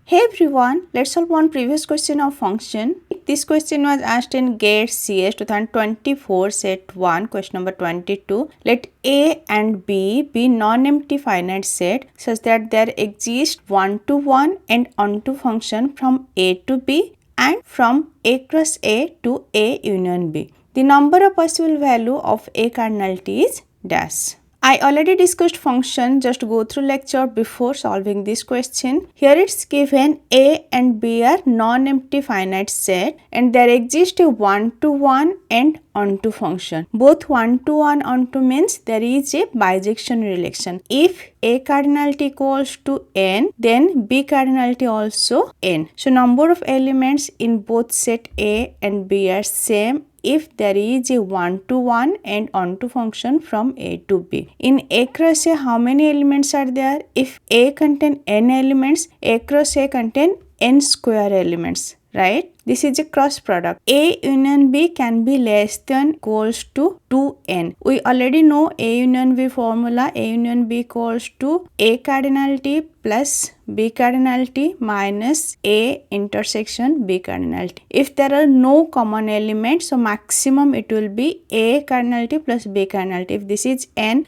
Hey everyone, let's solve one previous question of function. This question was asked in GATE CS 2024 set 1 question number 22. Let A and B be non-empty finite set such that there exists one-to-one and onto function from A to B and from A cross A to A union B. The number of possible value of A cardinal T is dash. I already discussed function, just go through lecture before solving this question. Here it's given A and B are non-empty finite set and there exists a one-to-one and onto function. Both one-to-one onto means there is a bijection relation. If A cardinality equals to n, then B cardinality also n. So number of elements in both set A and B are same if there is a one-to-one and onto function from A to B. In A cross A, how many elements are there? If A contain n elements, A cross A contain n square elements, right? This is a cross product. A union B can be less than equals to 2n. We already know A union B formula. A union B equals to A cardinality plus B cardinality minus A intersection B cardinality. If there are no common elements, so maximum it will be A cardinality plus B cardinality. If this is n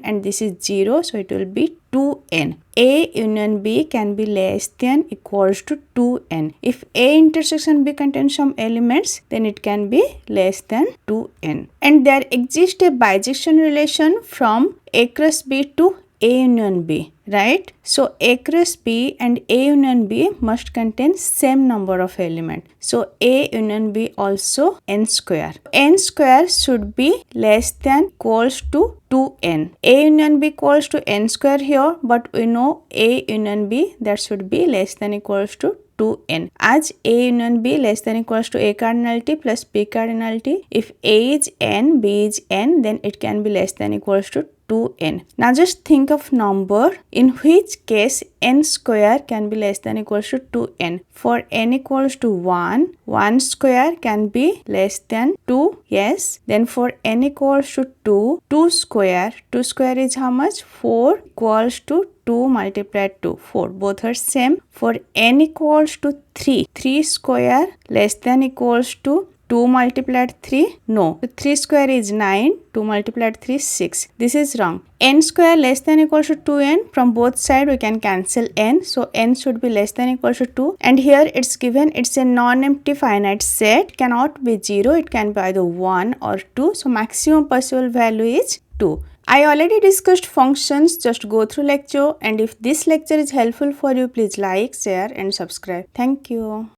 and this is 0, so it will be 2n. A union B can be less than equals to 2n. If A intersection B contains some elements, then it can be less than 2n. And there exists a bijection relation from A cross B to A union B, right? So A cross B and A union B must contain same number of elements. So A union B also n square. N square should be less than equals to 2n. A union B equals to n square here, but we know A union B that should be less than equals to 2n. As A union B less than equals to A cardinality plus B cardinality, if A is n, B is n, then it can be less than equals to 2n. Now just think of number in which case n square can be less than equals to 2n. For n equals to 1, 1 square can be less than 2, yes. Then for n equals to 2, 2 square is how much? 4 equals to 2 multiplied 2, 4. Both are same. For n equals to 3, 3 square less than equals to 2 multiplied 3? No. So 3 square is 9. 2 multiplied 3 is 6. This is wrong. N square less than equals to 2n. From both sides we can cancel n. So n should be less than equals to 2. And here it's given it's a non-empty finite set. Cannot be 0. It can be either 1 or 2. So maximum possible value is 2. I already discussed functions, just go through lecture, and if this lecture is helpful for you, please like, share and subscribe. Thank you.